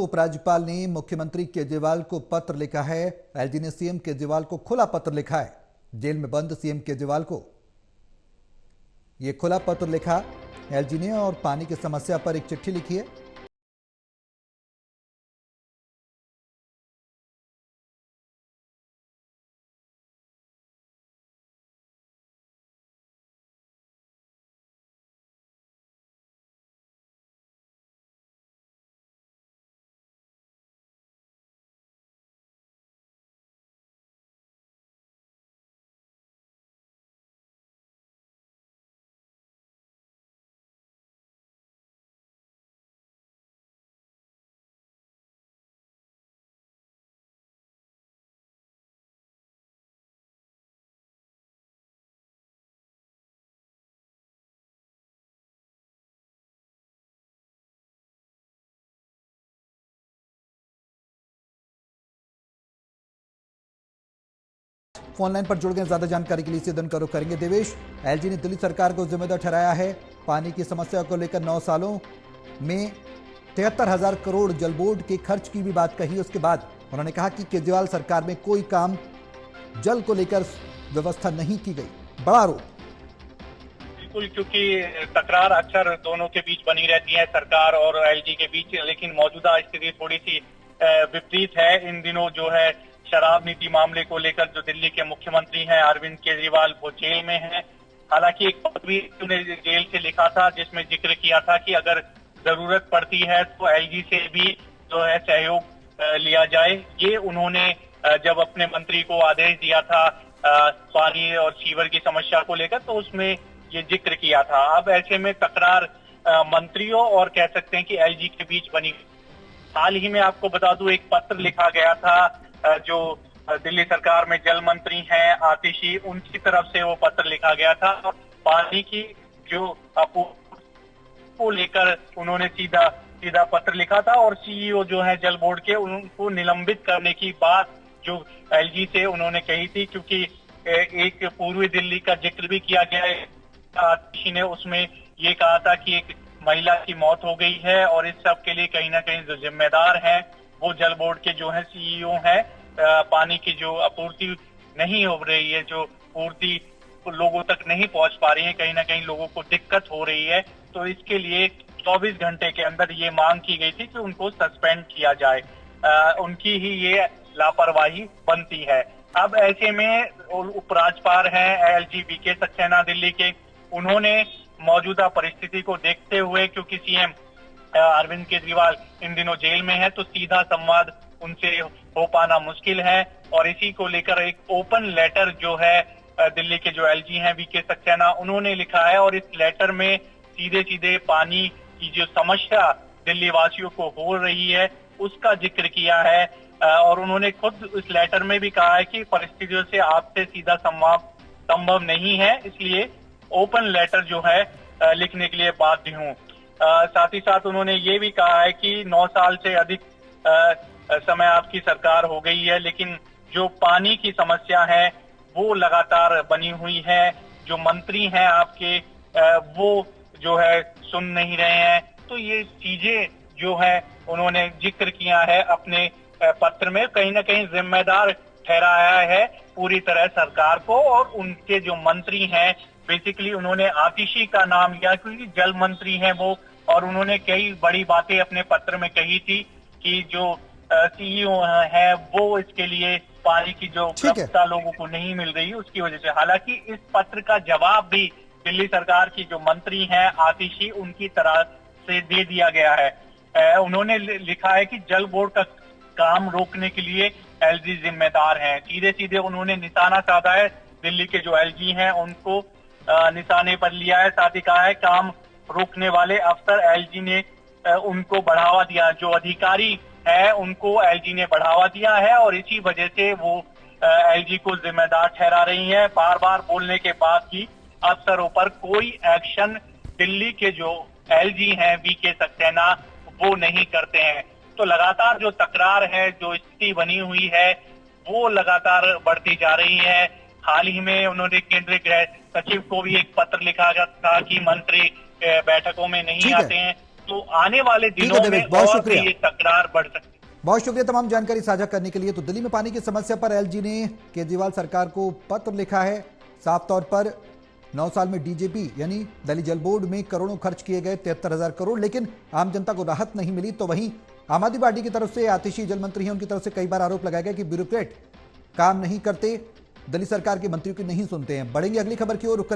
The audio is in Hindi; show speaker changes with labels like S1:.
S1: उपराज्यपाल ने मुख्यमंत्री केजरीवाल को पत्र लिखा है। एलजी ने सीएम केजरीवाल को खुला पत्र लिखा है। जेल में बंद सीएम केजरीवाल को यह खुला पत्र लिखा एलजी ने और पानी की समस्या पर एक चिट्ठी लिखी है। फोन लाइन पर जुड़ गए ज्यादा जानकारी के लिए सीधन करो करेंगे देवेश। एलजी ने दिल्ली सरकार को जिम्मेदार ठहराया है। पानी की समस्या को लेकर 9 सालों में 73,000 करोड़ जल बोर्ड के खर्च की भी बात कही। उसके बाद उन्होंने कहा कि केजरीवाल सरकार में कोई काम जल को लेकर व्यवस्था नहीं की गई। बड़ा आरोप।
S2: बिल्कुल, क्योंकि तकरार अक्सर दोनों के बीच बनी रहती है, सरकार और एलजी के बीच, लेकिन मौजूदा स्थिति थोड़ी सी विपरीत है। इन दिनों जो है शराब नीति मामले को लेकर जो दिल्ली के मुख्यमंत्री हैं अरविंद केजरीवाल, वो जेल में हैं। हालांकि एक पत्र भी उन्होंने जेल से लिखा था जिसमें जिक्र किया था कि अगर जरूरत पड़ती है तो एलजी से भी जो है सहयोग लिया जाए। ये उन्होंने जब अपने मंत्री को आदेश दिया था पानी और सीवर की समस्या को लेकर, तो उसमें ये जिक्र किया था। अब ऐसे में तकरार मंत्रियों और कह सकते हैं कि एलजी के बीच बनी। हाल ही में आपको बता दूं, एक पत्र लिखा गया था जो दिल्ली सरकार में जल मंत्री हैं आतिशी, उनकी तरफ से वो पत्र लिखा गया था। पानी की जो आपूर्ति को लेकर उन्होंने सीधा पत्र लिखा था और सीईओ जो है जल बोर्ड के, उनको निलंबित करने की बात जो एलजी से उन्होंने कही थी, क्योंकि एक पूर्वी दिल्ली का जिक्र भी किया गया है। आतिशी ने उसमें ये कहा था कि एक महिला की मौत हो गई है और इस सब के लिए कहीं ना कहीं जो जिम्मेदार हैं वो जल बोर्ड के जो है सीईओ हैं। पानी की जो आपूर्ति नहीं हो रही है, जो पूर्ति लोगों तक नहीं पहुंच पा रही है, कहीं ना कहीं लोगों को दिक्कत हो रही है, तो इसके लिए 24 घंटे के अंदर ये मांग की गई थी कि उनको सस्पेंड किया जाए। उनकी ही ये लापरवाही बनती है। अब ऐसे में उपराज्यपाल हैं एलजी वीके सक्सेना दिल्ली के, उन्होंने मौजूदा परिस्थिति को देखते हुए, क्योंकि सीएम अरविंद केजरीवाल इन दिनों जेल में है, तो सीधा संवाद उनसे हो पाना मुश्किल है, और इसी को लेकर एक ओपन लेटर जो है दिल्ली के जो एलजी हैं वीके सक्सेना, उन्होंने लिखा है। और इस लेटर में सीधे पानी की जो समस्या दिल्ली वासियों को हो रही है उसका जिक्र किया है। और उन्होंने खुद इस लेटर में भी कहा है कि परिस्थितियों से आपसे सीधा संवाद संभव नहीं है, इसलिए ओपन लेटर जो है लिखने के लिए बाध्य हूँ। साथ ही साथ उन्होंने ये भी कहा है कि 9 साल से अधिक समय आपकी सरकार हो गई है, लेकिन जो पानी की समस्या है वो लगातार बनी हुई है। जो मंत्री हैं आपके वो जो है सुन नहीं रहे हैं। तो ये चीजें जो है उन्होंने जिक्र किया है अपने पत्र में, कहीं ना कहीं जिम्मेदार ठहराया है पूरी तरह सरकार को। और उनके जो मंत्री हैं, बेसिकली उन्होंने आतिशी का नाम लिया क्योंकि जल मंत्री हैं वो, और उन्होंने कई बड़ी बातें अपने पत्र में कही थी कि जो सीईओ है वो इसके लिए पानी की जो प्राप्तता लोगों को नहीं मिल रही उसकी वजह से। हालांकि इस पत्र का जवाब भी दिल्ली सरकार की जो मंत्री हैं आतिशी, उनकी तरह से दे दिया गया है। उन्होंने लिखा है कि जल बोर्ड का काम रोकने के लिए एलजी जिम्मेदार हैं। सीधे उन्होंने निशाना साधा है, दिल्ली के जो एलजी हैं उनको निशाने पर लिया है। साथ ही कहा है काम रोकने वाले अफसर एलजी ने उनको बढ़ावा दिया, जो अधिकारी है उनको एलजी ने बढ़ावा दिया है, और इसी वजह से वो एलजी को जिम्मेदार ठहरा रही है। बार बार बोलने के बाद भी अफसरों पर कोई एक्शन दिल्ली के जो एलजी हैं वीके सक्सेना वो नहीं करते हैं। तो लगातार जो तकरार है, जो स्थिति बनी हुई है, वो लगातार बढ़ती जा रही है। हाल ही में उन्होंने केंद्रीय गृह सचिव को भी एक पत्र लिखा था कि मंत्री बैठकों में नहीं आते हैं। तो आने वाले
S1: ठीक है
S2: दिनों में
S1: देवेश, बहुत
S2: और
S1: शुक्रिया।
S2: भी ये तकरार बढ़ सकती है।
S1: बहुत शुक्रिया तमाम जानकारी साझा करने के लिए। तो दिल्ली में पानी की समस्या पर एलजी ने केजरीवाल सरकार को पत्र लिखा है। साफ तौर पर 9 साल में डीजेपी यानी दिल्ली जल बोर्ड में करोड़ों खर्च किए गए, 73,000 करोड़, लेकिन आम जनता को राहत नहीं मिली। तो वहीं आम आदमी पार्टी की तरफ से आतिशी जल मंत्री हैं, उनकी तरफ से कई बार आरोप लगाया गया कि ब्यूरोक्रेट काम नहीं करते, दिल्ली सरकार के मंत्रियों की नहीं सुनते हैं। बढ़ेंगे अगली खबर की ओर, रुक करेंगे।